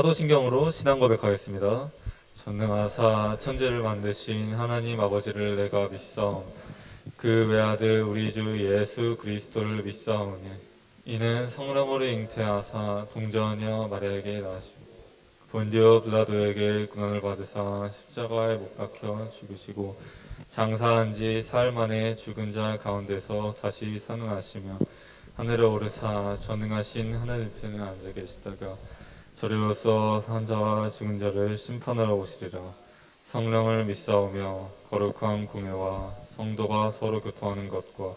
사도신경으로 신앙 고백하겠습니다. 전능하사 천지를 만드신 하나님 아버지를 내가 믿사오니 그 외아들 우리 주 예수 그리스도를 믿사오니 이는 성령으로 잉태하사 동정녀 마리아에게 나시고 본디오 빌라도에게 고난을 받으사 십자가에 못 박혀 죽으시고 장사한 지 사흘 만에 죽은 자 가운데서 다시 산원하시며 하늘에 오르사 전능하신 하늘 편에 앉아 계시다가 저리로서 산 자와 죽은 자를 심판하러 오시리라. 성령을 믿사오며 거룩한 공예와 성도가 서로 교통하는 것과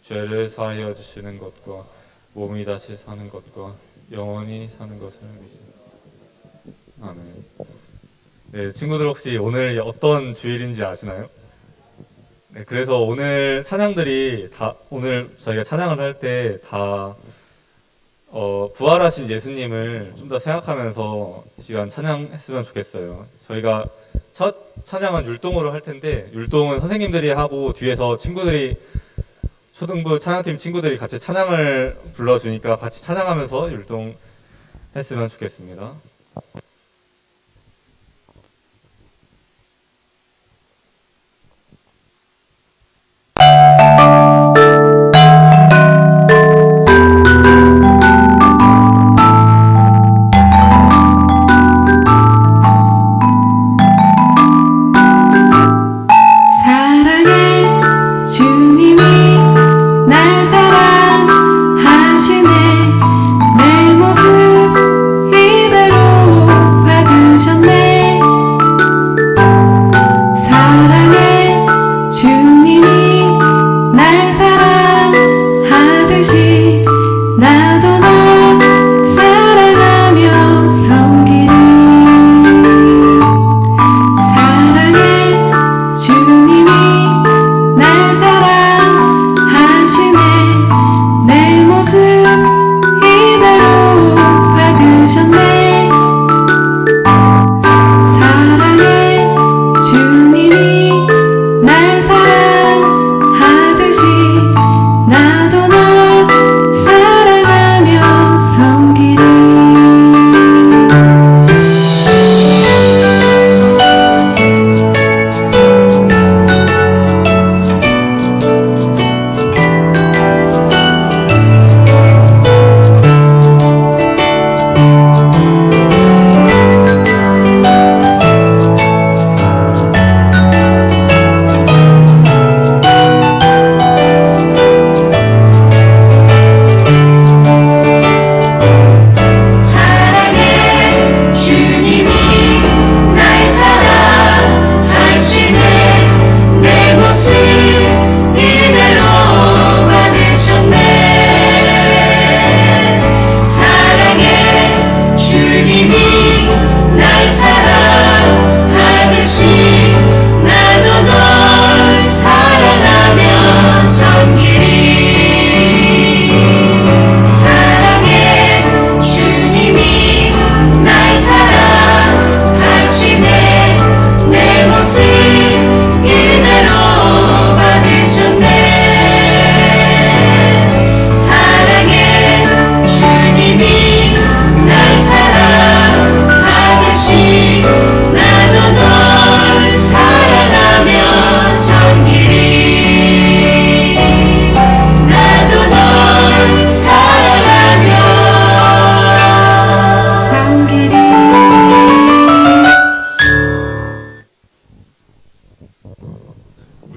죄를 사하여 주시는 것과 몸이 다시 사는 것과 영원히 사는 것을 믿습니다. 아멘. 네, 친구들 혹시 오늘 어떤 주일인지 아시나요? 네, 그래서 오늘 찬양들이 다 오늘 저희가 찬양을 할 때 다 부활하신 예수님을 좀 더 생각하면서 이 시간 찬양했으면 좋겠어요. 저희가 첫 찬양은 율동으로 할 텐데 율동은 선생님들이 하고 뒤에서 친구들이 초등부 찬양팀 친구들이 같이 찬양을 불러주니까 같이 찬양하면서 율동했으면 좋겠습니다.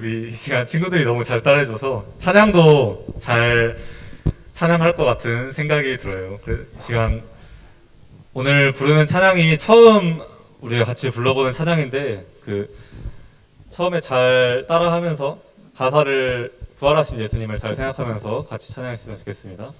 우리 이 시간 친구들이 너무 잘 따라해줘서 찬양도 잘 찬양할 것 같은 생각이 들어요. 그 시간 오늘 부르는 찬양이 처음 우리가 같이 불러보는 찬양인데 그 처음에 잘 따라하면서 가사를 부활하신 예수님을 잘 생각하면서 같이 찬양했으면 좋겠습니다.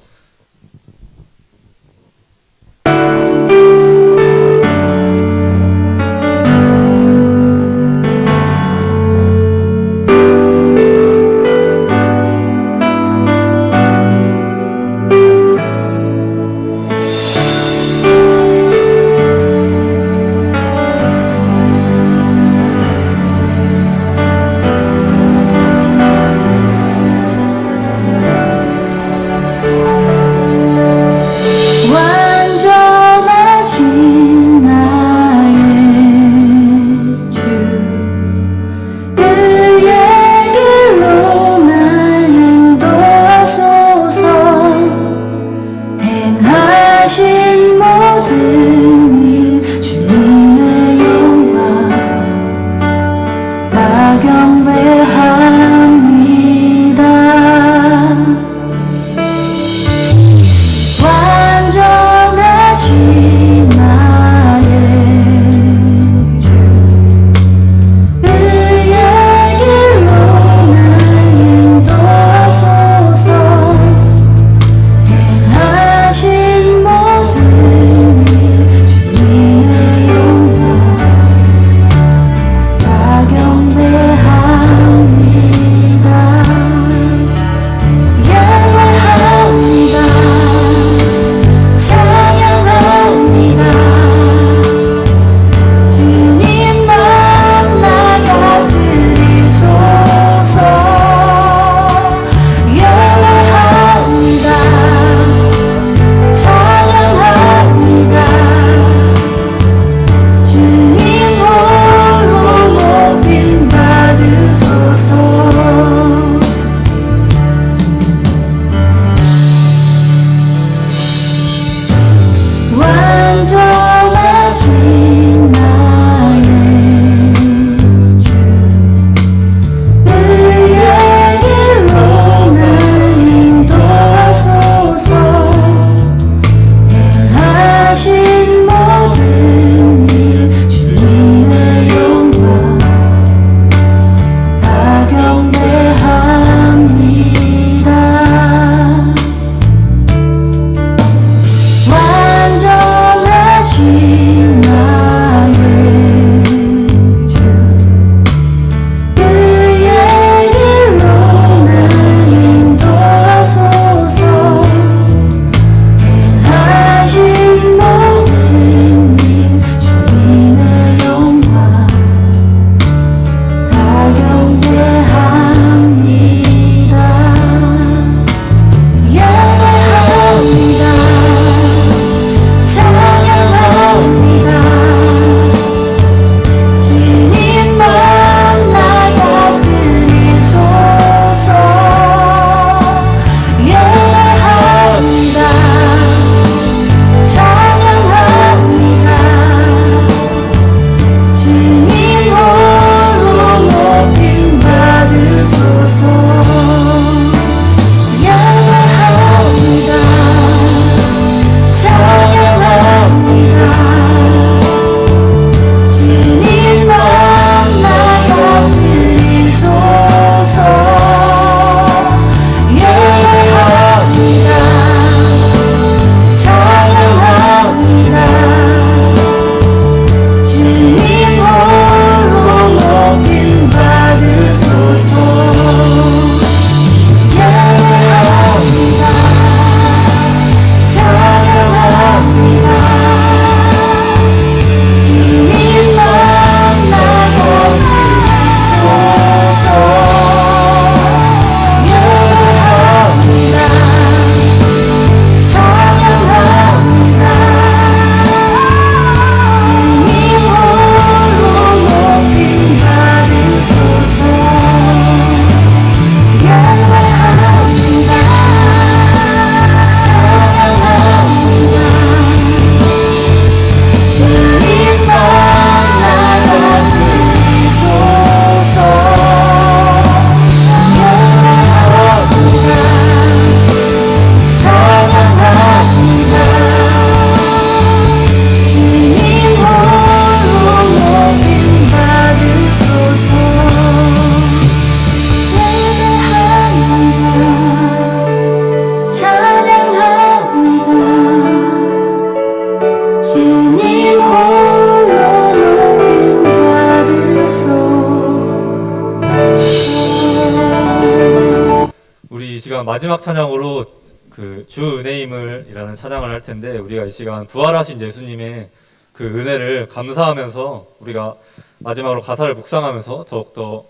우리 이 시간 마지막 찬양으로 그 주 은혜임을이라는 찬양을 할 텐데, 우리가 이 시간 부활하신 예수님의 그 은혜를 감사하면서 우리가 마지막으로 가사를 묵상하면서 더욱더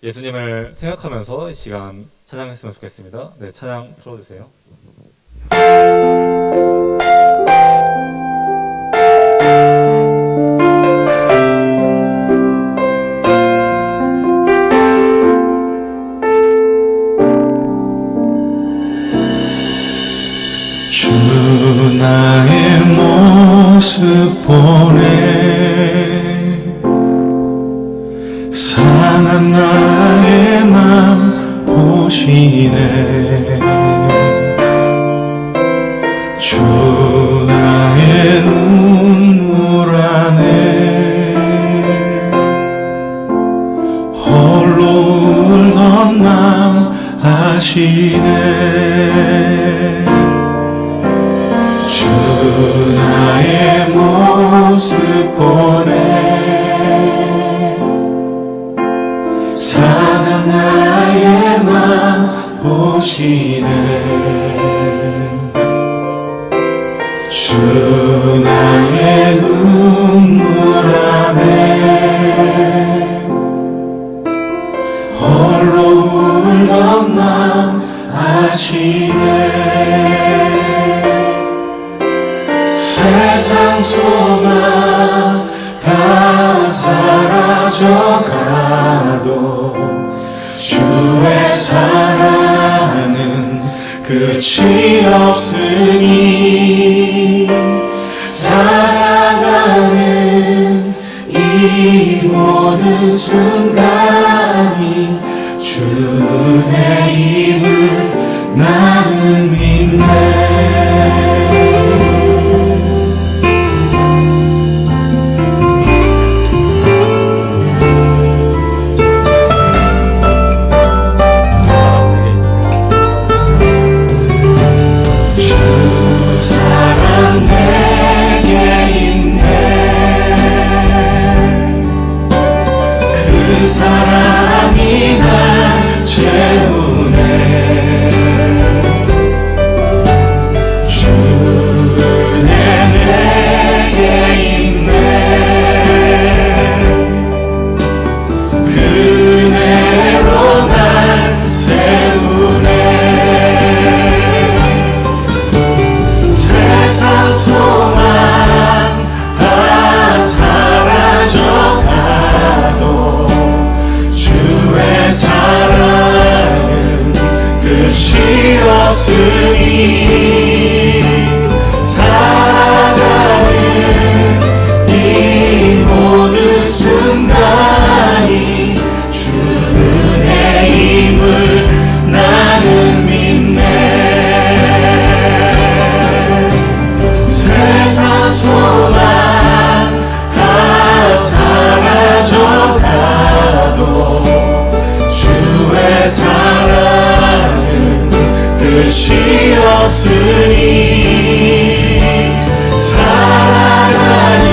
예수님을 생각하면서 이 시간 찬양했으면 좋겠습니다. 네, 찬양 풀어주세요. 주 나의 모습 보네 상한 나의 맘 보시네 주 나의 눈물 안에 홀로 울던 맘 아시네 주 나의 모습 보네 상한 나의 맘 보시네 주 나의 눈물 안에 홀로 울던 맘 아시네 세상 소망 다 사라져가도 주의 사랑은 끝이 없으니 살아가는 이 모든 순간이 주 은혜임을 나는 믿네 사랑이 날 채우네 주 은혜 내게 있네 그 은혜로 날 세우네 세상 소망 다 사라져가도 주의 사랑은 끝이 없으니 살아가는 이 모든 순간이 주 은혜임을 나는 믿네 세상 소망 다 사라져가도 주의 사랑은 끝이 없으니 살아가는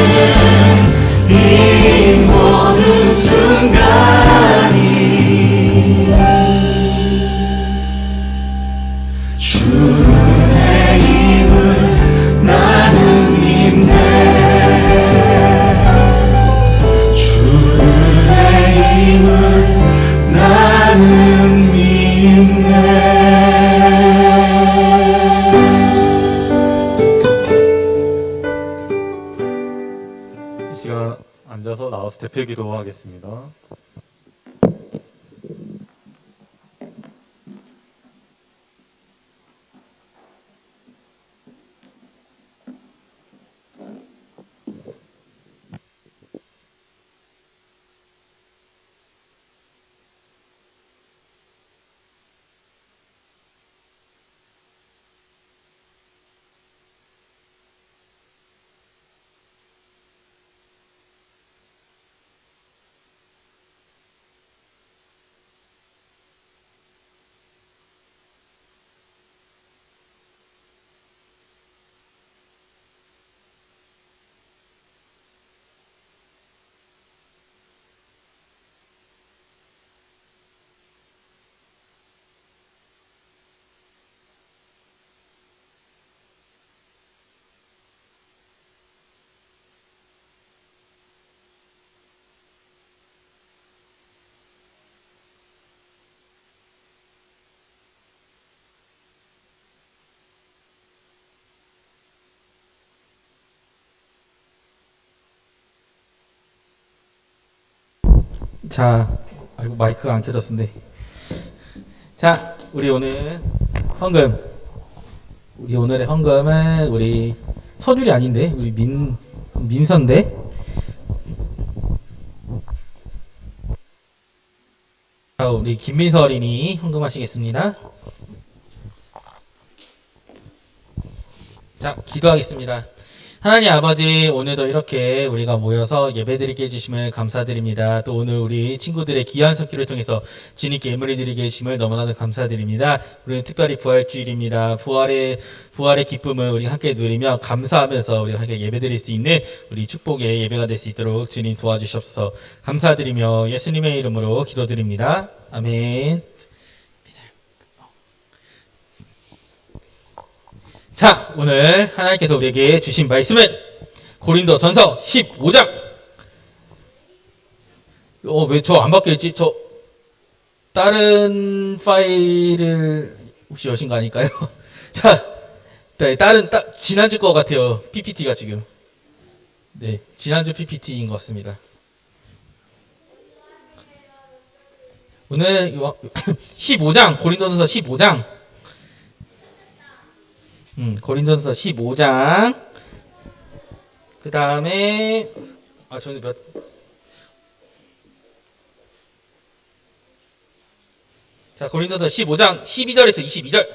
이 모든 순간이 주 은혜임을 나는 믿네 주 은혜임을 나는 믿네 이 시간 앉아서 나와서 대표 기도하겠습니다. 자, 아이고 마이크가 안 켜졌는데. 자, 우리 오늘 헌금. 우리 오늘의 헌금은 우리 서준이 아닌데 우리 민선데. 자, 우리 김민서 어린이 헌금하시겠습니다. 자, 기도하겠습니다. 하나님 아버지, 오늘도 이렇게 우리가 모여서 예배드리게 해주심을 감사드립니다. 또 오늘 우리 친구들의 귀한 손길을 통해서 주님께 예물을 드리게 해주심을 너무나도 감사드립니다. 우리는 특별히 부활주일입니다. 부활의 기쁨을 우리 함께 누리며 감사하면서 우리가 함께 예배드릴 수 있는 우리 축복의 예배가 될 수 있도록 주님 도와주시옵소서. 감사드리며 예수님의 이름으로 기도드립니다. 아멘. 자, 오늘 하나님께서 우리에게 주신 말씀은 고린도전서 15장. 왜 저 안 바뀌었지? 저 다른 파일을 혹시 여신 거 아닐까요? 자, 지난주 거 같아요. PPT가 지금. 네, 지난주 PPT인 것 같습니다. 오늘 15장, 고린도전서 15장. 고린도전서 15장. 그 다음에 저는 자, 고린도전서 15장 12절에서 22절.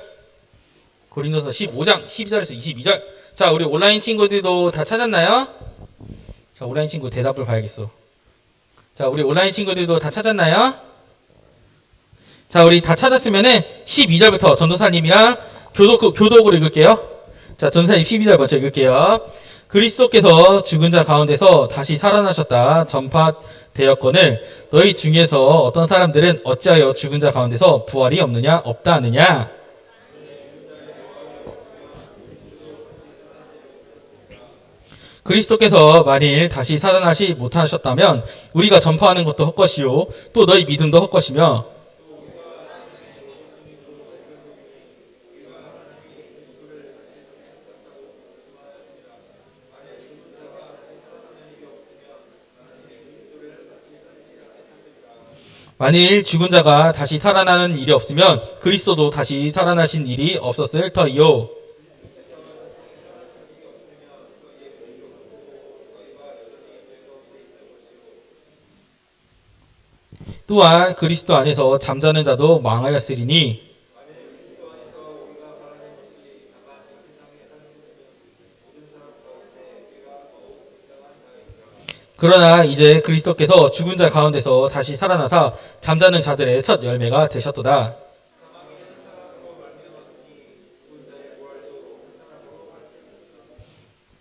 고린도전서 15장 12절에서 22절. 자, 우리 온라인 친구들도 다 찾았나요? 자, 온라인 친구 대답을 봐야겠어. 자, 우리 온라인 친구들도 다 찾았나요? 자, 우리 다 찾았으면은 12절부터 전도사님이랑 교독으로 읽을게요. 자, 전사님 12절 먼저 읽을게요. 그리스도께서 죽은 자 가운데서 다시 살아나셨다 전파되었거늘 너희 중에서 어떤 사람들은 어찌하여 죽은 자 가운데서 부활이 없다 하느냐? 그리스도께서 만일 다시 살아나시 못하셨다면 우리가 전파하는 것도 헛것이요 또 너희 믿음도 헛것이며 만일 죽은 자가 다시 살아나는 일이 없으면 그리스도도 다시 살아나신 일이 없었을 터이요. 또한 그리스도 안에서 잠자는 자도 망하였으리니 그러나 이제 그리스도께서 죽은 자 가운데서 다시 살아나사 잠자는 자들의 첫 열매가 되셨도다.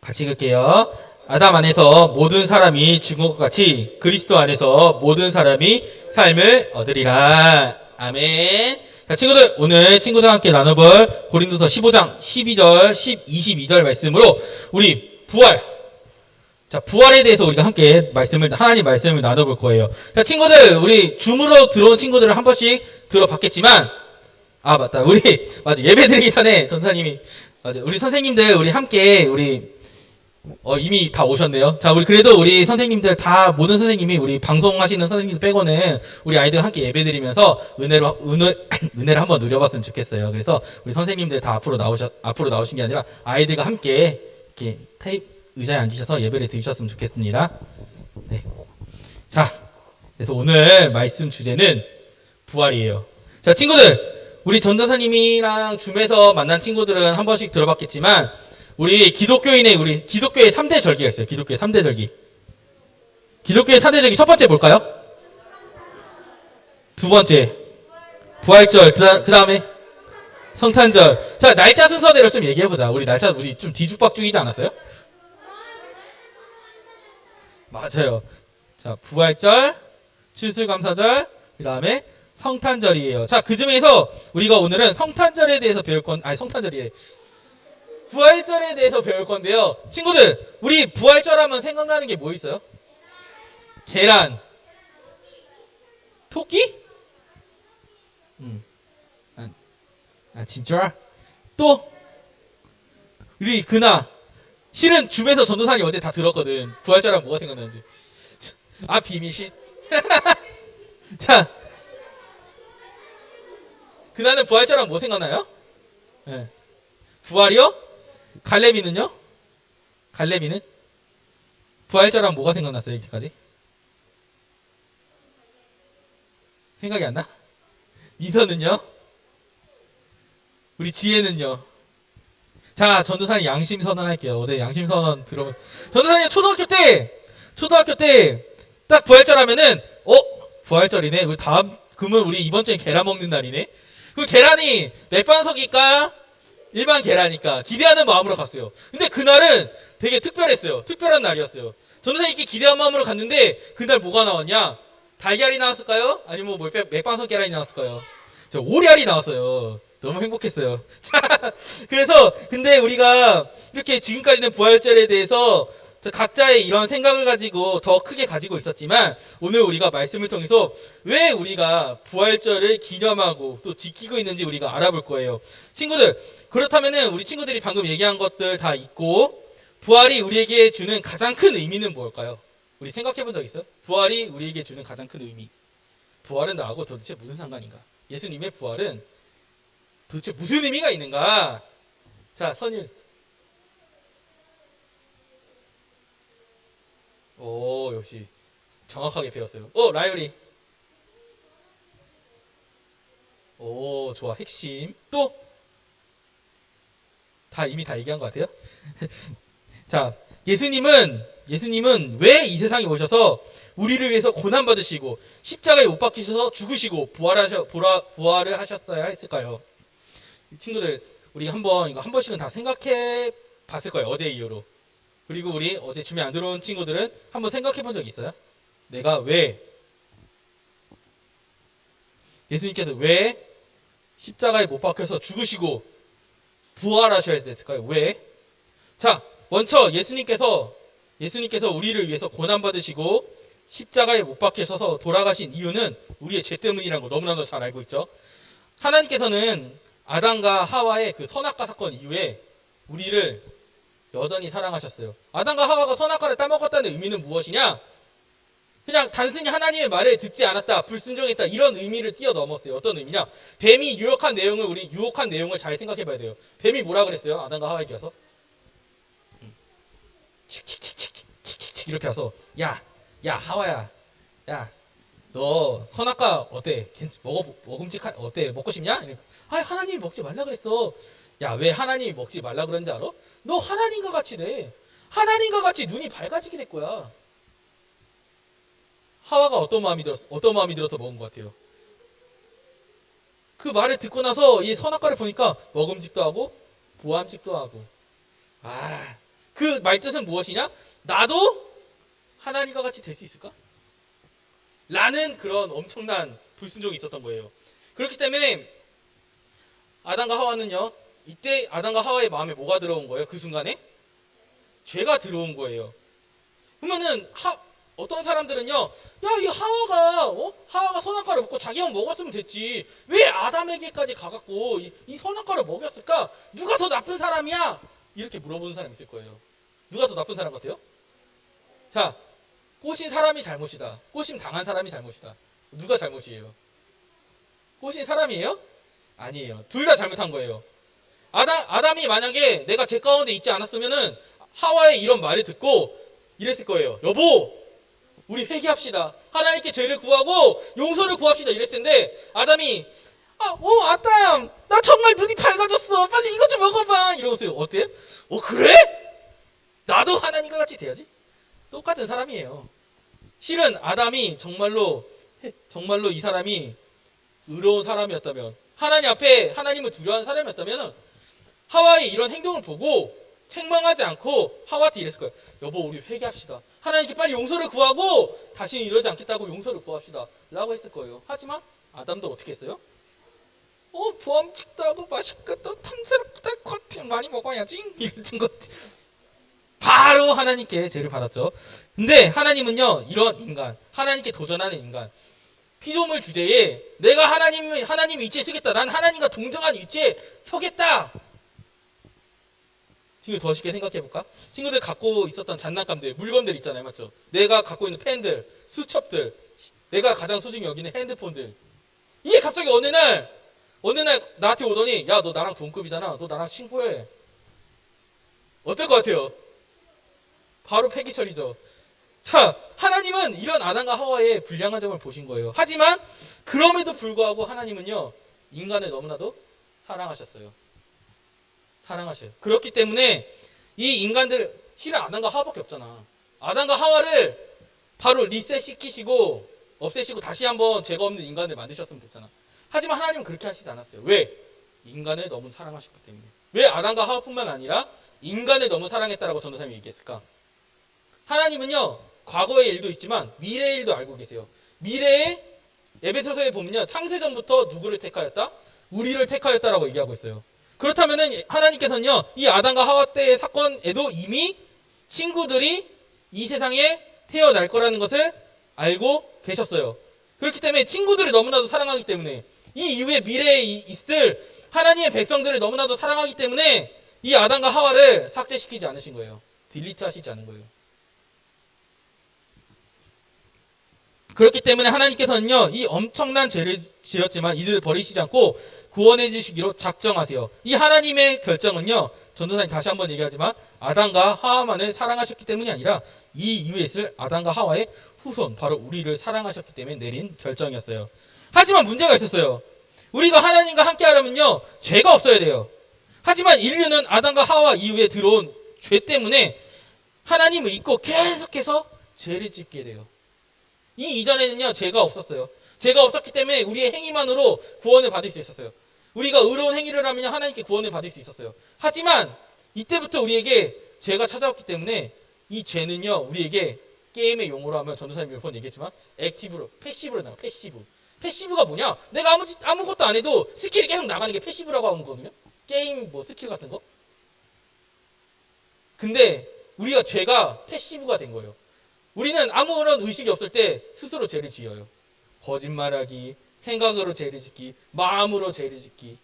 같이 읽을게요. 아담 안에서 모든 사람이 죽은 것 같이 그리스도 안에서 모든 사람이 삶을 얻으리라. 아멘. 자, 친구들, 오늘 친구들과 함께 나눠볼 고린도서 15장 12절, 22절 말씀으로 우리 부활에 대해서 우리가 함께 하나님 말씀을 나눠볼 거예요. 자, 친구들, 우리 줌으로 들어온 친구들을 한 번씩 들어봤겠지만, 맞다. 예배 드리기 전에 전사님이, 우리 선생님들, 우리 함께, 이미 다 오셨네요. 자, 그래도 우리 선생님들 모든 선생님이 우리 방송하시는 선생님들 빼고는 우리 아이들과 함께 예배 드리면서 은혜를 한번 누려봤으면 좋겠어요. 그래서 우리 선생님들 다 앞으로 나오신 게 아니라 아이들과 함께 이렇게 의자에 앉으셔서 예배를 드리셨으면 좋겠습니다. 네. 자, 그래서 오늘 말씀 주제는 부활이에요. 자, 친구들, 우리 전도사님이랑 줌에서 만난 친구들은 한 번씩 들어봤겠지만, 우리 기독교의 3대 절기가 있어요. 기독교의 3대 절기. 기독교의 3대 절기 첫 번째 뭘까요? 두 번째, 부활절. 그 다음에 성탄절. 자, 날짜 순서대로 좀 얘기해보자. 우리 좀 뒤죽박죽이지 않았어요? 맞아요. 자, 부활절, 추수감사절, 그 다음에 성탄절이에요. 자, 그 중에서 우리가 오늘은 성탄절에 대해서 부활절에 대해서 배울 건데요. 친구들, 우리 부활절 하면 생각나는 게 뭐 있어요? 계란. 토끼? 진짜? 또? 우리 실은 줌에서 전도사님 어제 다 들었거든. 부활절하면 뭐가 생각나는지. 비밀신? 자, 그날은 부활절하면 뭐 생각나요? 네. 부활이요? 갈래비는요? 갈래비는? 부활절하면 뭐가 생각났어요, 여기까지? 생각이 안 나? 민서는요? 우리 지혜는요? 자, 전도사님 양심 선언할게요. 어제 양심 선언 들어보. 전도사님 초등학교 때 딱 부활절 하면은 부활절이네. 우리 그러면 우리 이번 주에 계란 먹는 날이네. 그 계란이 맥반석일까? 일반 계란이니까 기대하는 마음으로 갔어요. 근데 그날은 되게 특별했어요. 특별한 날이었어요. 전도사님 이렇게 기대한 마음으로 갔는데 그날 뭐가 나왔냐? 달걀이 나왔을까요? 아니면 뭐 맥반석 계란이 나왔을까요? 저 오리알이 나왔어요. 너무 행복했어요. 자, 그래서 근데 우리가 이렇게 지금까지는 부활절에 대해서 각자의 이런 생각을 가지고 더 크게 가지고 있었지만 오늘 우리가 말씀을 통해서 왜 우리가 부활절을 기념하고 또 지키고 있는지 우리가 알아볼 거예요. 친구들, 그렇다면은 우리 친구들이 방금 얘기한 것들 다 있고 부활이 우리에게 주는 가장 큰 의미는 뭘까요? 우리 생각해 본 적 있어요? 부활이 우리에게 주는 가장 큰 의미. 부활은 나하고 도대체 무슨 상관인가? 예수님의 부활은 도대체 무슨 의미가 있는가? 자, 선율. 오, 역시 정확하게 배웠어요. 라이오리. 오, 좋아. 핵심. 또? 이미 다 얘기한 것 같아요. 자, 예수님은 왜 이 세상에 오셔서 우리를 위해서 고난받으시고 십자가에 못 박히셔서 죽으시고 부활을 하셨어야 했을까요? 친구들, 우리 이거 한 번씩은 다 생각해 봤을 거예요. 어제 이후로. 그리고 우리 어제 줌에 안 들어온 친구들은 한번 생각해 본 적 있어요? 내가 왜 예수님께서 왜 십자가에 못 박혀서 죽으시고 부활하셔야 됐을까요? 왜? 자, 먼저 예수님께서 우리를 위해서 고난받으시고 십자가에 못 박히셔서 돌아가신 이유는 우리의 죄 때문이라는 거 너무나도 잘 알고 있죠. 하나님께서는 아담과 하와의 그 선악과 사건 이후에 우리를 여전히 사랑하셨어요. 아담과 하와가 선악과를 따먹었다는 의미는 무엇이냐? 그냥 단순히 하나님의 말을 듣지 않았다, 불순종했다 이런 의미를 뛰어넘었어요. 어떤 의미냐? 뱀이 유혹한 내용을 잘 생각해 봐야 돼요. 뱀이 뭐라 그랬어요? 아담과 하와에게 와서 칙칙칙칙칙칙 이렇게 와서 야 하와야, 야 너 선악과 어때? 먹음직한 어때? 먹고 싶냐? 하나님이 먹지 말라 그랬어. 야, 왜 하나님이 먹지 말라 그런지 알아? 너 하나님과 같이 돼. 하나님과 같이 눈이 밝아지게 될 거야. 하와가 어떤 마음이 들어서 먹은 것 같아요? 그 말을 듣고 나서 이 선악과를 보니까 먹음직도 하고 보암직도 하고. 그 말뜻은 무엇이냐? 나도 하나님과 같이 될 수 있을까? 라는 그런 엄청난 불순종이 있었던 거예요. 그렇기 때문에 아담과 하와는요, 이때 아담과 하와의 마음에 뭐가 들어온 거예요? 그 순간에? 죄가 들어온 거예요. 그러면은 어떤 사람들은요, 야, 이 하와가 선악과를 먹고 자기만 먹었으면 됐지. 왜 아담에게까지 가갖고 이 선악과를 먹였을까? 누가 더 나쁜 사람이야? 이렇게 물어보는 사람 있을 거예요. 누가 더 나쁜 사람 같아요? 자, 꼬신 사람이 잘못이다. 꼬심 당한 사람이 잘못이다. 누가 잘못이에요? 꼬신 사람이에요? 아니에요. 둘 다 잘못한 거예요. 아담이 만약에 내가 죄 가운데 있지 않았으면은 하와의 이런 말을 듣고 이랬을 거예요. 여보, 우리 회개합시다. 하나님께 죄를 구하고 용서를 구합시다. 이랬을 텐데 아담이 아담, 나 정말 눈이 밝아졌어. 빨리 이거 좀 먹어봐. 이러고서요. 어때? 그래? 나도 하나님과 같이 돼야지. 똑같은 사람이에요. 실은 아담이 정말로 이 사람이 의로운 사람이었다면, 하나님 앞에 하나님을 두려워하는 사람이었다면 하와의 이런 행동을 보고 책망하지 않고 하와한테 이랬을 거예요. 여보, 우리 회개합시다. 하나님께 빨리 용서를 구하고 다시는 이러지 않겠다고 용서를 구합시다 라고 했을 거예요. 하지만 아담도 어떻게 했어요? 보암직도 하고 맛있겠다, 탐스럽다, 겉에 많이 먹어야지 이랬던 것. 바로 하나님께 죄를 받았죠. 근데 하나님은요, 이런 인간, 하나님께 도전하는 인간, 피조물 주제에 내가 하나님 위치에 서겠다, 난 하나님과 동등한 위치에 서겠다. 친구들 더 쉽게 생각해볼까? 친구들 갖고 있었던 장난감들, 물건들 있잖아요, 맞죠? 내가 갖고 있는 펜들, 수첩들, 내가 가장 소중히 여기는 핸드폰들. 이게 갑자기 어느 날 나한테 오더니 야, 너 나랑 동급이잖아. 너 나랑 친구해. 어떨 것 같아요? 바로 폐기 처리죠. 자, 하나님은 이런 아담과 하와의 불량한 점을 보신 거예요. 하지만 그럼에도 불구하고 하나님은요, 인간을 너무나도 사랑하셨어요. 사랑하셔요. 그렇기 때문에 이 인간들, 실은 아담과 하와밖에 없잖아. 아담과 하와를 바로 리셋시키시고 없애시고 다시 한번 죄가 없는 인간을 만드셨으면 됐잖아. 하지만 하나님은 그렇게 하시지 않았어요. 왜? 인간을 너무 사랑하셨기 때문에. 왜 아담과 하와뿐만 아니라 인간을 너무 사랑했다라고 전도사님이 얘기했을까? 하나님은요, 과거의 일도 있지만 미래의 일도 알고 계세요. 미래에 에베소서에 보면요, 창세전부터 누구를 택하였다? 우리를 택하였다라고 얘기하고 있어요. 그렇다면은 하나님께서는요, 이 아담과 하와 때의 사건에도 이미 친구들이 이 세상에 태어날 거라는 것을 알고 계셨어요. 그렇기 때문에 친구들을 너무나도 사랑하기 때문에, 이 이후에 미래에 있을 하나님의 백성들을 너무나도 사랑하기 때문에 이 아담과 하와를 삭제시키지 않으신 거예요. 딜리트 하시지 않은 거예요. 그렇기 때문에 하나님께서는요, 이 엄청난 죄를 지었지만 이들을 버리시지 않고 구원해 주시기로 작정하세요. 이 하나님의 결정은요, 전도사님 다시 한번 얘기하지만 아담과 하와만을 사랑하셨기 때문이 아니라 이 이후에 있을 아담과 하와의 후손, 바로 우리를 사랑하셨기 때문에 내린 결정이었어요. 하지만 문제가 있었어요. 우리가 하나님과 함께 하려면요, 죄가 없어야 돼요. 하지만 인류는 아담과 하와 이후에 들어온 죄 때문에 하나님을 잊고 계속해서 죄를 짓게 돼요. 이 이전에는요, 죄가 없었어요. 죄가 없었기 때문에 우리의 행위만으로 구원을 받을 수 있었어요. 우리가 의로운 행위를 하면 하나님께 구원을 받을 수 있었어요. 하지만 이때부터 우리에게 죄가 찾아왔기 때문에 이 죄는요, 우리에게 게임의 용어로 하면 전도사님이 몇 번 얘기했지만 액티브로, 패시브로 나가. 패시브가 뭐냐? 내가 아무것도 안 해도 스킬이 계속 나가는 게 패시브라고 하는 거거든요. 게임 뭐 스킬 같은 거. 근데 우리가 죄가 패시브가 된 거예요. 우리는 아무런 의식이 없을 때 스스로 죄를 지어요. 거짓말하기, 생각으로 죄를 짓기, 마음으로 죄를 짓기.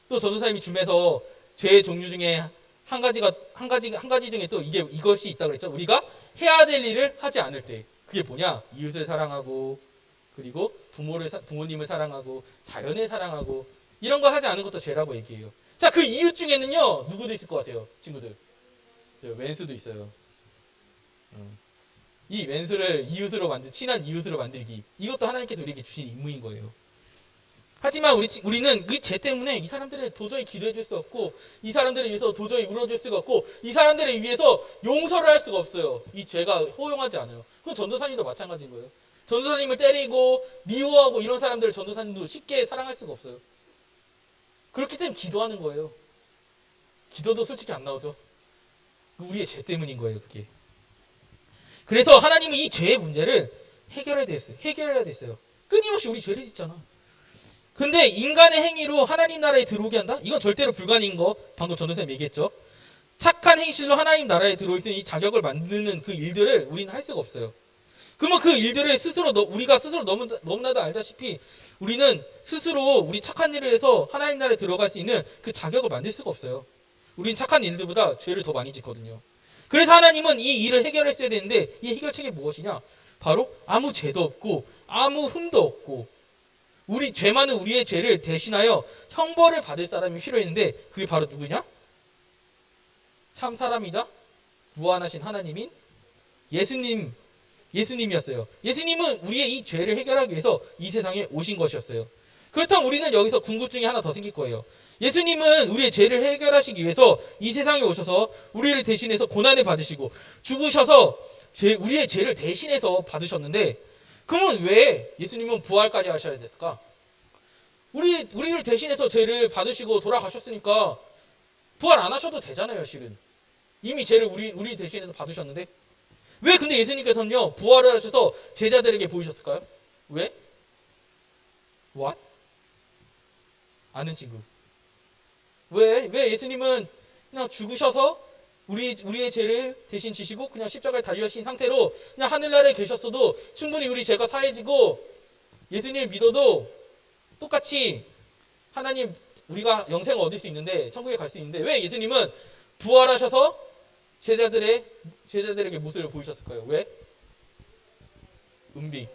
또 전도사님이 줌에서 죄의 종류 중에 한 가지 중에 또 이것이 있다고 그랬죠. 우리가 해야 될 일을 하지 않을 때. 그게 뭐냐? 이웃을 사랑하고, 그리고 부모님을 사랑하고, 자연을 사랑하고, 이런 거 하지 않은 것도 죄라고 얘기해요. 자, 그 이웃 중에는요, 누구도 있을 것 같아요, 친구들. 왼수도 있어요. 이 왼수를 친한 이웃으로 만들기. 이것도 하나님께서 우리에게 주신 임무인 거예요. 하지만 우리는 그 죄 때문에 이 사람들을 도저히 기도해 줄 수 없고, 이 사람들을 위해서 도저히 울어줄 수가 없고, 이 사람들을 위해서 용서를 할 수가 없어요. 이 죄가 허용하지 않아요. 그건 전도사님도 마찬가지인 거예요. 전도사님을 때리고 미워하고 이런 사람들을 전도사님도 쉽게 사랑할 수가 없어요. 그렇기 때문에 기도하는 거예요. 기도도 솔직히 안 나오죠. 우리의 죄 때문인 거예요, 그게. 그래서 하나님은 이 죄의 문제를 해결해야 됐어요. 끊임없이 우리 죄를 짓잖아. 근데 인간의 행위로 하나님 나라에 들어오게 한다? 이건 절대로 불가능인 거 방금 전도사님 얘기했죠. 착한 행실로 하나님 나라에 들어올 수 있는 이 자격을 만드는 그 일들을 우리는 할 수가 없어요. 그러면 그 일들을 우리가 스스로 너무나도 알다시피 우리는 스스로 우리 착한 일을 해서 하나님 나라에 들어갈 수 있는 그 자격을 만들 수가 없어요. 우린 착한 일들보다 죄를 더 많이 짓거든요. 그래서 하나님은 이 일을 해결했어야 되는데 이 해결책이 무엇이냐? 바로 아무 죄도 없고 아무 흠도 없고 죄 많은 우리의 죄를 대신하여 형벌을 받을 사람이 필요했는데 그게 바로 누구냐? 참 사람이자 무한하신 하나님인 예수님이었어요. 예수님은 우리의 이 죄를 해결하기 위해서 이 세상에 오신 것이었어요. 그렇다면 우리는 여기서 궁금증이 하나 더 생길 거예요. 예수님은 우리의 죄를 해결하시기 위해서 이 세상에 오셔서 우리를 대신해서 고난을 받으시고 죽으셔서 우리의 죄를 대신해서 받으셨는데, 그러면 왜 예수님은 부활까지 하셔야 됐을까? 우리를 대신해서 죄를 받으시고 돌아가셨으니까 부활 안 하셔도 되잖아요, 실은. 이미 죄를 우리 대신해서 받으셨는데. 왜 근데 예수님께서는요, 부활을 하셔서 제자들에게 보이셨을까요? 왜? What? 아는 친구. 왜 예수님은 그냥 죽으셔서 우리의 죄를 대신 지시고 그냥 십자가에 달려신 상태로 그냥 하늘나라에 계셨어도 충분히 우리 죄가 사해지고 예수님을 믿어도 똑같이 하나님 우리가 영생을 얻을 수 있는데, 천국에 갈 수 있는데, 왜 예수님은 부활하셔서 제자들에게 모습을 보이셨을까요? 왜? 은비.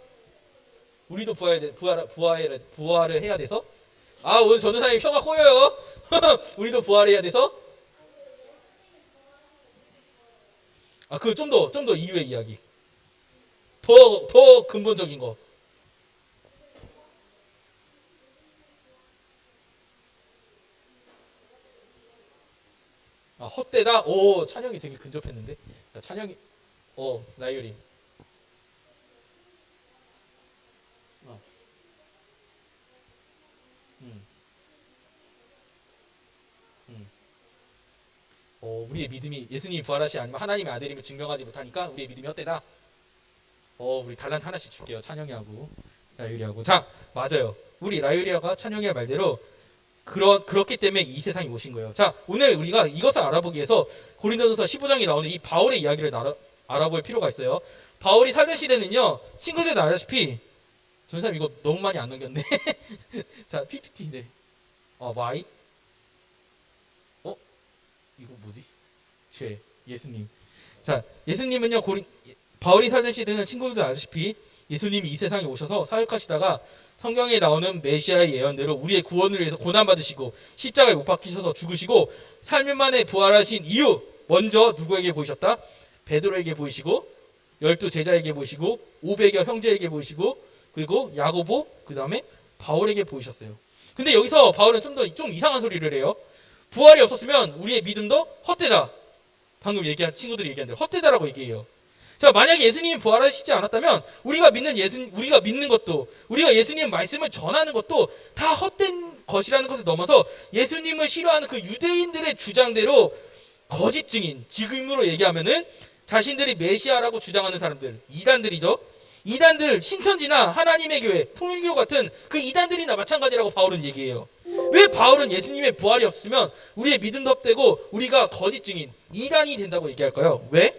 우리도 부활을 해야 돼서. 아, 오늘 전도사님 혀가 꼬여요. 우리도 부활해야 돼서. 아, 그 좀 더 이후의 이야기. 더 근본적인 거. 아, 헛되다. 오, 찬영이 되게 근접했는데. 자, 찬영이, 나유리. 우리의 믿음이 예수님이 부활하시 아니면 하나님의 아들임을 증명하지 못하니까 우리의 믿음이 헛되다. 우리 달란트 하나씩 줄게요. 찬영이하고 라유리하고. 자, 맞아요. 우리 라유리아가 찬영이의 말대로 그렇기 때문에 이 세상에 오신 거예요. 자, 오늘 우리가 이것을 알아보기 위해서 고린도전서 15장에 나오는 이 바울의 이야기를 알아볼 필요가 있어요. 바울이 살던 시대는요, 친구들도 알다시피, 전사님 이거 너무 많이 안 넘겼네. 자, PPT네. Y. 이거 뭐지? 예수님. 자, 예수님은요, 바울이 살던 시대는 친구들도 알다시피 예수님이 이 세상에 오셔서 사역하시다가 성경에 나오는 메시아의 예언대로 우리의 구원을 위해서 고난받으시고 십자가에 못 박히셔서 죽으시고 3일 만에 부활하신 이유, 먼저 누구에게 보이셨다? 베드로에게 보이시고 12 제자에게 보이시고 500여 형제에게 보이시고 그리고 야고보, 그 다음에 바울에게 보이셨어요. 근데 여기서 바울은 좀 이상한 소리를 해요. 부활이 없었으면 우리의 믿음도 헛되다. 방금 친구들이 얘기한 대로 헛되다라고 얘기해요. 자, 만약에 예수님이 부활하시지 않았다면 우리가 믿는 것도, 우리가 예수님의 말씀을 전하는 것도 다 헛된 것이라는 것을 넘어서 예수님을 싫어하는 그 유대인들의 주장대로 거짓 증인, 지금으로 얘기하면은 자신들이 메시아라고 주장하는 사람들, 이단들이죠. 이단들, 신천지나 하나님의 교회, 통일교 같은 그 이단들이나 마찬가지라고 바울은 얘기해요. 왜 바울은 예수님의 부활이 없으면 우리의 믿음도 헛되고 우리가 거짓 증인, 이단이 된다고 얘기할까요? 왜?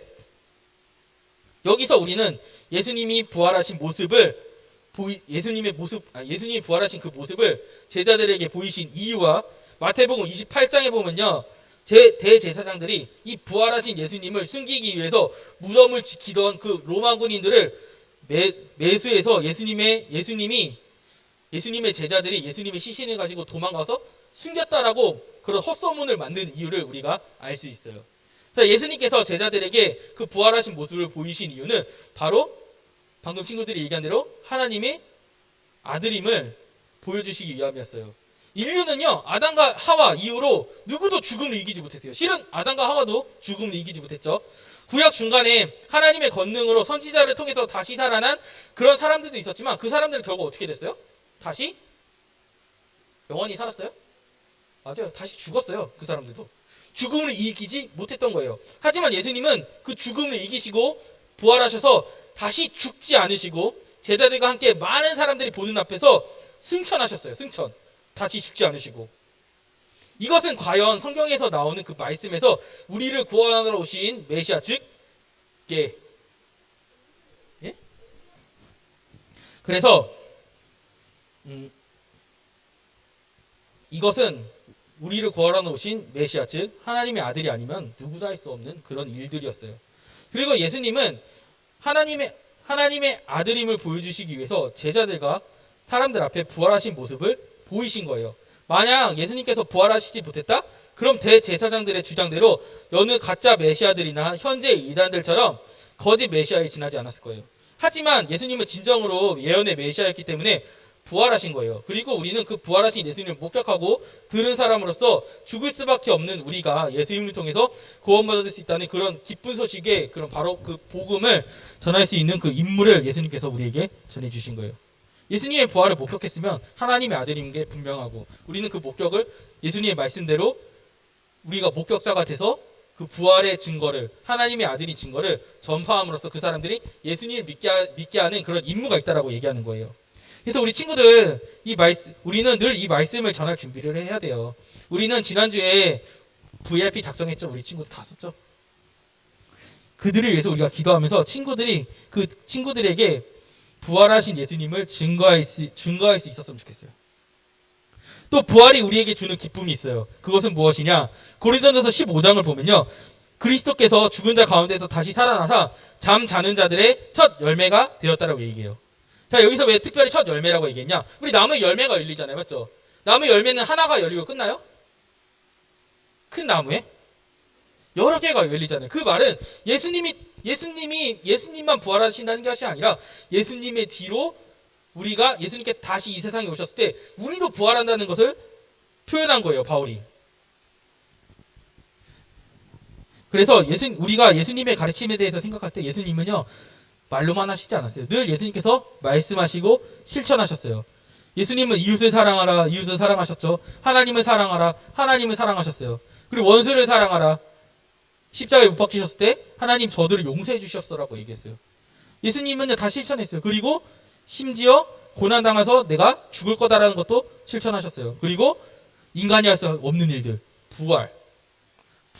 여기서 우리는 예수님이 부활하신 모습을 예수님이 부활하신 그 모습을 제자들에게 보이신 이유와 마태복음 28장에 보면요, 대제사장들이 이 부활하신 예수님을 숨기기 위해서 무덤을 지키던 그 로마 군인들을 매수해서 예수님의 제자들이 예수님의 시신을 가지고 도망가서 숨겼다라고 그런 헛소문을 만든 이유를 우리가 알 수 있어요. 자, 예수님께서 제자들에게 그 부활하신 모습을 보이신 이유는 바로 방금 친구들이 얘기한 대로 하나님의 아들임을 보여주시기 위함이었어요. 인류는요, 아담과 하와 이후로 누구도 죽음을 이기지 못했어요. 실은 아담과 하와도 죽음을 이기지 못했죠. 구약 중간에 하나님의 권능으로 선지자를 통해서 다시 살아난 그런 사람들도 있었지만 그 사람들은 결국 어떻게 됐어요? 다시 영원히 살았어요? 맞아요. 다시 죽었어요. 그 사람들도. 죽음을 이기지 못했던 거예요. 하지만 예수님은 그 죽음을 이기시고 부활하셔서 다시 죽지 않으시고 제자들과 함께 많은 사람들이 보는 앞에서 승천하셨어요. 승천. 다시 죽지 않으시고. 이것은 과연 성경에서 나오는 그 말씀에서 우리를 구원하러 오신 메시아, 즉 예? 그래서 이것은 우리를 구원하러 오신 메시아, 즉 하나님의 아들이 아니면 누구도 할 수 없는 그런 일들이었어요. 그리고 예수님은 하나님의 아들임을 보여주시기 위해서 제자들과 사람들 앞에 부활하신 모습을 보이신 거예요. 만약 예수님께서 부활하시지 못했다? 그럼 대제사장들의 주장대로 여느 가짜 메시아들이나 현재 이단들처럼 거짓 메시아에 지나지 않았을 거예요. 하지만 예수님은 진정으로 예언의 메시아였기 때문에 부활하신 거예요. 그리고 우리는 그 부활하신 예수님을 목격하고 들은 사람으로서 죽을 수밖에 없는 우리가 예수님을 통해서 구원받을 수 있다는 그런 기쁜 소식에 바로 그 복음을 전할 수 있는 그 임무를 예수님께서 우리에게 전해주신 거예요. 예수님의 부활을 목격했으면 하나님의 아들인 게 분명하고 우리는 그 목격을 예수님의 말씀대로 우리가 목격자가 돼서 그 부활의 증거를, 하나님의 아들인 증거를 전파함으로써 그 사람들이 예수님을 믿게 하는 그런 임무가 있다라고 얘기하는 거예요. 그래서 우리 친구들, 우리는 늘 이 말씀을 전할 준비를 해야 돼요. 우리는 지난주에 VIP 작정했죠. 우리 친구들 다 썼죠. 그들을 위해서 우리가 기도하면서 그 친구들에게 부활하신 예수님을 증거할 수 있었으면 좋겠어요. 또 부활이 우리에게 주는 기쁨이 있어요. 그것은 무엇이냐? 고린도전서 15장을 보면요, 그리스도께서 죽은 자 가운데서 다시 살아나사 잠 자는 자들의 첫 열매가 되었다라고 얘기해요. 자, 여기서 왜 특별히 첫 열매라고 얘기했냐? 우리 나무에 열매가 열리잖아요. 맞죠? 나무 열매는 하나가 열리고 끝나요? 큰 나무에? 여러 개가 열리잖아요. 그 말은 예수님만 부활하신다는 것이 아니라 예수님의 뒤로 우리가 예수님께서 다시 이 세상에 오셨을 때 우리도 부활한다는 것을 표현한 거예요, 바울이. 그래서 우리가 예수님의 가르침에 대해서 생각할 때 예수님은요, 말로만 하시지 않았어요. 늘 예수님께서 말씀하시고 실천하셨어요. 예수님은 이웃을 사랑하라, 이웃을 사랑하셨죠. 하나님을 사랑하라, 하나님을 사랑하셨어요. 그리고 원수를 사랑하라. 십자가에 못 박히셨을 때 하나님 저들을 용서해 주셨어라고 얘기했어요. 예수님은 다 실천했어요. 그리고 심지어 고난당해서 내가 죽을 거다라는 것도 실천하셨어요. 그리고 인간이 할 수 없는 일들,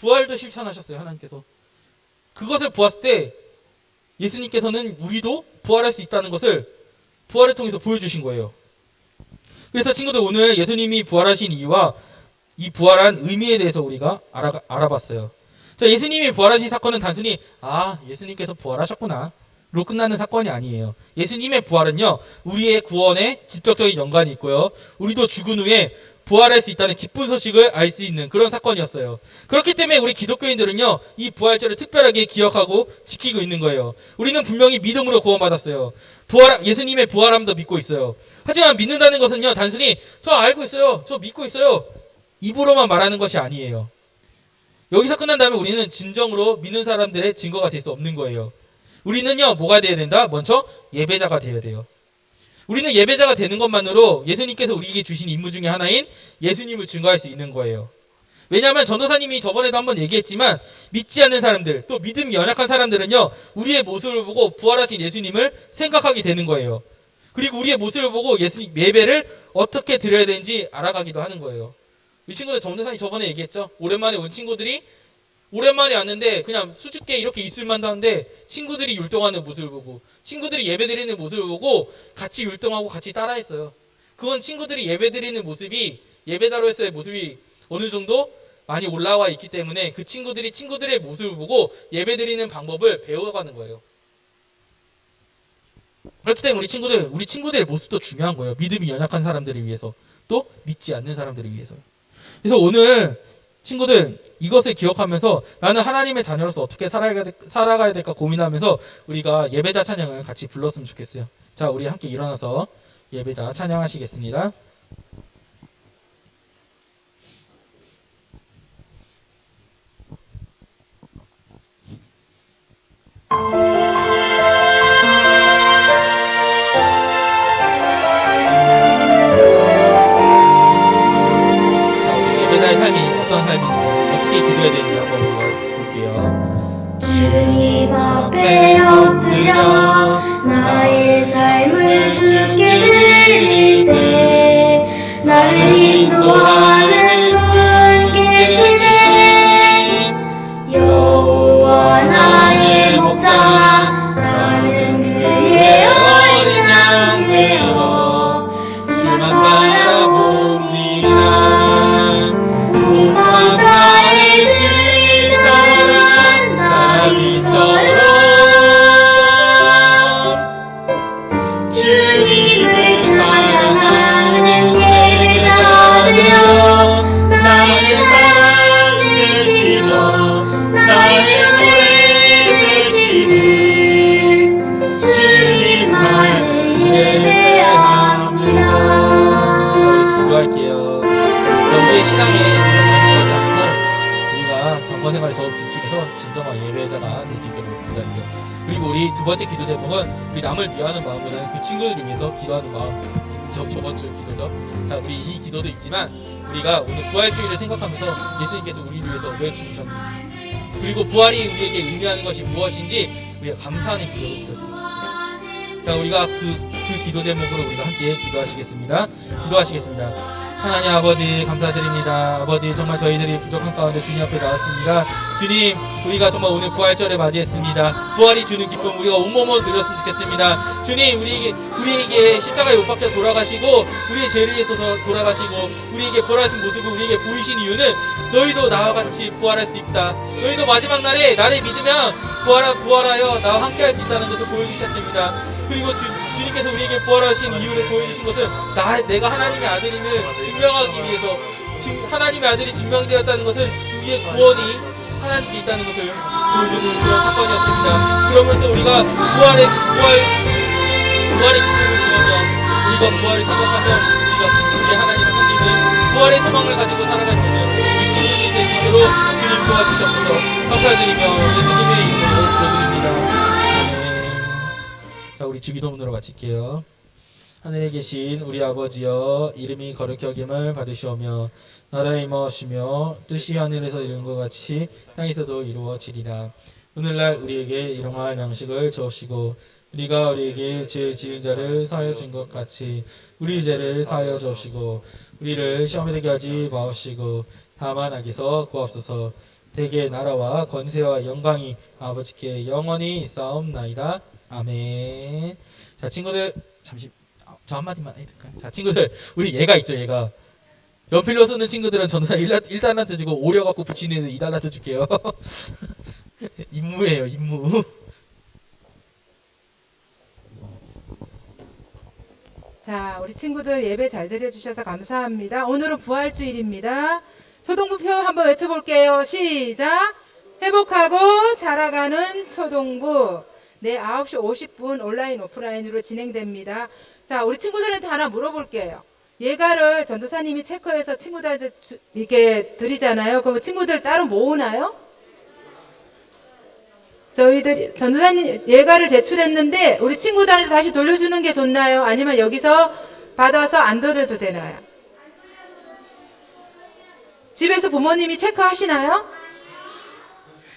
부활도 실천하셨어요. 하나님께서. 그것을 보았을 때 예수님께서는 우리도 부활할 수 있다는 것을 부활을 통해서 보여주신 거예요. 그래서 친구들, 오늘 예수님이 부활하신 이유와 이 부활한 의미에 대해서 우리가 알아봤어요. 자, 예수님이 부활하신 사건은 단순히 예수님께서 부활하셨구나 로 끝나는 사건이 아니에요. 예수님의 부활은요, 우리의 구원에 직접적인 연관이 있고요, 우리도 죽은 후에 부활할 수 있다는 기쁜 소식을 알 수 있는 그런 사건이었어요. 그렇기 때문에 우리 기독교인들은요, 이 부활절을 특별하게 기억하고 지키고 있는 거예요. 우리는 분명히 믿음으로 구원받았어요. 예수님의 부활함도 믿고 있어요. 하지만 믿는다는 것은요, 단순히 저 알고 있어요, 저 믿고 있어요, 입으로만 말하는 것이 아니에요. 여기서 끝난다면 우리는 진정으로 믿는 사람들의 증거가 될 수 없는 거예요. 우리는요, 뭐가 돼야 된다? 먼저 예배자가 되어야 돼요. 우리는 예배자가 되는 것만으로 예수님께서 우리에게 주신 임무 중에 하나인 예수님을 증거할 수 있는 거예요. 왜냐하면 전도사님이 저번에도 한번 얘기했지만, 믿지 않는 사람들, 또 믿음이 연약한 사람들은요, 우리의 모습을 보고 부활하신 예수님을 생각하게 되는 거예요. 그리고 우리의 모습을 보고 예수님 예배를 어떻게 드려야 되는지 알아가기도 하는 거예요. 이 친구들, 전도사님 저번에 얘기했죠. 오랜만에 온 친구들이 오랜만에 왔는데 그냥 수줍게 이렇게 있을만 하는데 친구들이 율동하는 모습을 보고, 친구들이 예배드리는 모습을 보고 같이 율동하고 같이 따라했어요. 그건 친구들이 예배드리는 모습이, 예배자로서의 모습이 어느 정도 많이 올라와 있기 때문에 그 친구들의 모습을 보고 예배드리는 방법을 배워가는 거예요. 그렇기 때문에 우리 친구들의 모습도 중요한 거예요. 믿음이 연약한 사람들을 위해서, 또 믿지 않는 사람들을 위해서. 그래서 오늘 친구들, 이것을 기억하면서 나는 하나님의 자녀로서 어떻게 살아가야 될까 고민하면서 우리가 예배자 찬양을 같이 불렀으면 좋겠어요. 자, 우리 함께 일어나서 예배자 찬양하시겠습니다. 기도해야 되는지 한번 볼게요. 주님 앞에 엎드려 나의 삶을 주께 드릴 때 나를 인도하는 분 계시네. 여호와 나의 목자, 나는 그의 어린 양 되어 주만 바라봅니다. 온맘 다해 주를 사랑한 나비처럼 주님을 찬양하는 예배자 되어 나의 사랑 되시며 나의 노래 되시는 주님만을 예배합니다. 기도할게요. 우리의 신앙에 하지 않고 우리가 경건생활에 더욱 집중해서 진정한 예배자가 될 수 있도록 기도할게요. 그리고 우리 두 번째 기도 제목은 우리 남을 미워하는 마음보다는 그 친구들을 위해서 기도하는 마음. 저번 주 기도죠. 자, 우리 이 기도도 있지만 우리가 오늘 부활주의를 생각하면서 예수님께서 우리를 위해서 왜 죽으셨는지, 그리고 부활이 우리에게 의미하는 것이 무엇인지 우리가 감사하는 기도를 드렸습니다. 자, 우리가 그 기도 제목으로 우리가 함께 기도하시겠습니다. 하나님 아버지, 감사드립니다. 아버지, 정말 저희들이 부족한 가운데 주님 앞에 나왔습니다. 주님, 우리가 정말 오늘 부활절을 맞이했습니다. 부활이 주는 기쁨 우리가 온몸으로 누렸으면 좋겠습니다. 주님, 우리에게 십자가에 못 박혀 돌아가시고 우리의 죄를 위해서 돌아가시고 우리에게 부활하신 모습을 우리에게 보이신 이유는 너희도 나와 같이 부활할 수 있다. 너희도 마지막 날에 나를 믿으면 부활하여 나와 함께 할 수 있다는 것을 보여주셨습니다. 그리고 주님께서 우리에게 부활하신 이유를 보여주신 것은 내가 하나님의 아들임을 증명하기 위해서 하나님의 아들이 증명되었다는 것은 우리의 구원이 하나님께 있다는 것을 보여주는 그런 사건이었습니다. 그러면서 우리가 부활의 기쁨을 구하며 우리가 부활을 생각하며 우리 하나님의 성기는 부활의 소망을 가지고 살아갈 수 있는 우리 친구들이 될 수 있도록 주님 도와주셔서 감사드리며 예수님의 이름으로 기도드립니다. 자, 우리 주기도문으로 마칠게요. 하늘에 계신 우리 아버지여, 이름이 거룩히 여김을 받으시오며 나라에 임하시며 뜻이 하늘에서 이룬 것 같이 땅에서도 이루어지리라. 오늘날 우리에게 일용할 양식을 주옵시고 우리가 우리에게 죄 지은 자를 사하여 준 것 같이 우리 죄를 사하여 주옵시고 우리를 시험에 들게 하지 마옵시고 다만 악에서 구하옵소서. 대개 나라와 권세와 영광이 아버지께 영원히 있사옵나이다. 아멘. 자, 친구들 잠시 저 한마디만 해도 될까요? 자, 친구들 우리 얘가 있죠. 얘가 연필로 쓰는 친구들은 저는 1달란트 주고 오려 갖고 붙이는 애는 2달란트 줄게요. 임무예요, 임무. 자, 우리 친구들 예배 잘 드려주셔서 감사합니다. 오늘은 부활주일입니다. 초동부표 한번 외쳐볼게요. 시작! 회복하고 자라가는 초동부. 네, 9시 50분 온라인 오프라인으로 진행됩니다. 자, 우리 친구들한테 하나 물어볼게요. 예가를 전도사님이 체크해서 친구들한테 이렇게 드리잖아요. 그럼 친구들 따로 모으나요? 저희들이 전도사님 예가를 제출했는데 우리 친구들한테 다시 돌려주는 게 좋나요? 아니면 여기서 받아서 안 드려도 되나요? 집에서 부모님이 체크하시나요?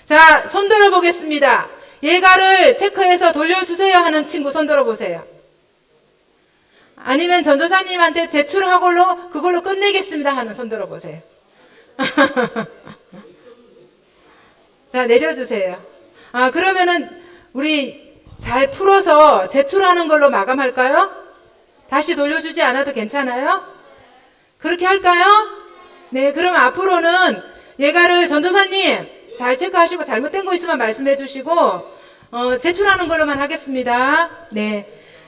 자, 손 들어 보겠습니다. 예가를 체크해서 돌려주세요 하는 친구 손 들어 보세요. 아니면 전도사님한테 제출하고 그걸로 끝내겠습니다 하는 손 들어 보세요. 자, 내려주세요. 아, 그러면은 우리 잘 풀어서 제출하는 걸로 마감할까요? 다시 돌려주지 않아도 괜찮아요? 그렇게 할까요? 네, 그럼 앞으로는 예가를 전도사님 잘 체크하시고 잘못된 거 있으면 말씀해 주시고 제출하는 걸로만 하겠습니다. 네.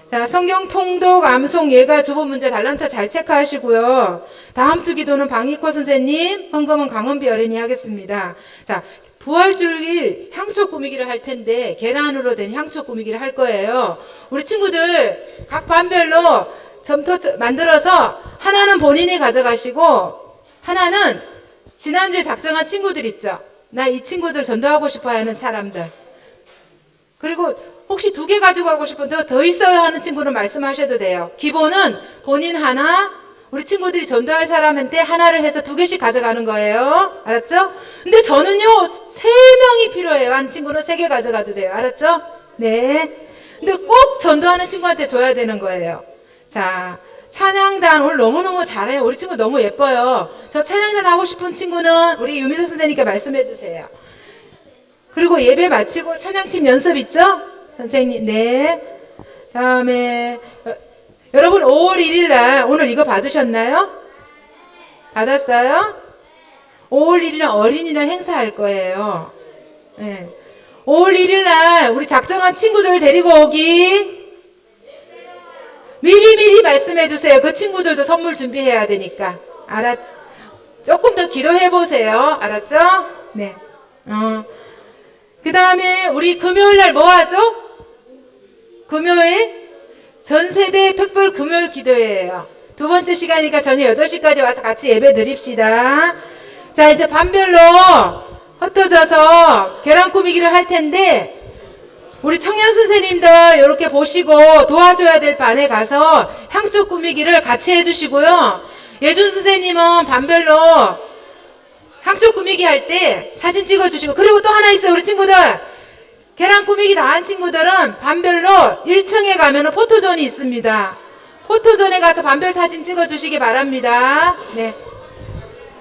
자, 성경 통독, 암송, 예가, 주보 문제, 달란트 잘 체크하시고요. 다음 주 기도는 방익호 선생님, 헌금은 강원비 어린이 하겠습니다. 자, 부활주일 향초 꾸미기를 할 텐데 계란으로 된 향초 꾸미기를 할 거예요. 우리 친구들 각 반별로 점토 만들어서 하나는 본인이 가져가시고 하나는 지난주에 작정한 친구들 있죠. 나 이 친구들 전도하고 싶어 하는 사람들. 그리고 혹시 2개 가지고 가고 싶은데 더 있어요 하는 친구는 말씀하셔도 돼요. 기본은 본인 하나, 우리 친구들이 전도할 사람한테 하나를 해서 2개씩 가져가는 거예요. 알았죠? 근데 저는요, 3명이 필요해요. 한 친구는 3개 가져가도 돼요. 알았죠? 네. 근데 꼭 전도하는 친구한테 줘야 되는 거예요. 자, 찬양단 오늘 너무너무 잘해요. 우리 친구 너무 예뻐요. 저 찬양단 하고 싶은 친구는 우리 유미수 선생님께 말씀해 주세요. 그리고 예배 마치고 찬양팀 연습 있죠? 선생님, 네. 다음에 여러분 5월 1일 날 오늘 이거 받으셨나요? 받았어요? 5월 1일 날 어린이날 행사할 거예요. 네. 5월 1일 날 우리 작정한 친구들 데리고 오기 미리미리 말씀해 주세요. 그 친구들도 선물 준비해야 되니까. 조금 더 기도해 보세요. 알았죠? 네. 그 다음에 우리 금요일 날 뭐 하죠? 금요일 전세대 특별 금요일 기도회예요. 2번째 시간이니까 저녁 8시까지 와서 같이 예배 드립시다. 자, 이제 반별로 흩어져서 계란 꾸미기를 할 텐데 우리 청년 선생님들 이렇게 보시고 도와줘야 될 반에 가서 향초 꾸미기를 같이 해주시고요. 예준 선생님은 반별로 향초 꾸미기 할 때 사진 찍어주시고, 그리고 또 하나 있어요. 우리 친구들 계란 꾸미기 다 한 친구들은 반별로 1층에 가면 포토존이 있습니다. 포토존에 가서 반별 사진 찍어주시기 바랍니다. 네.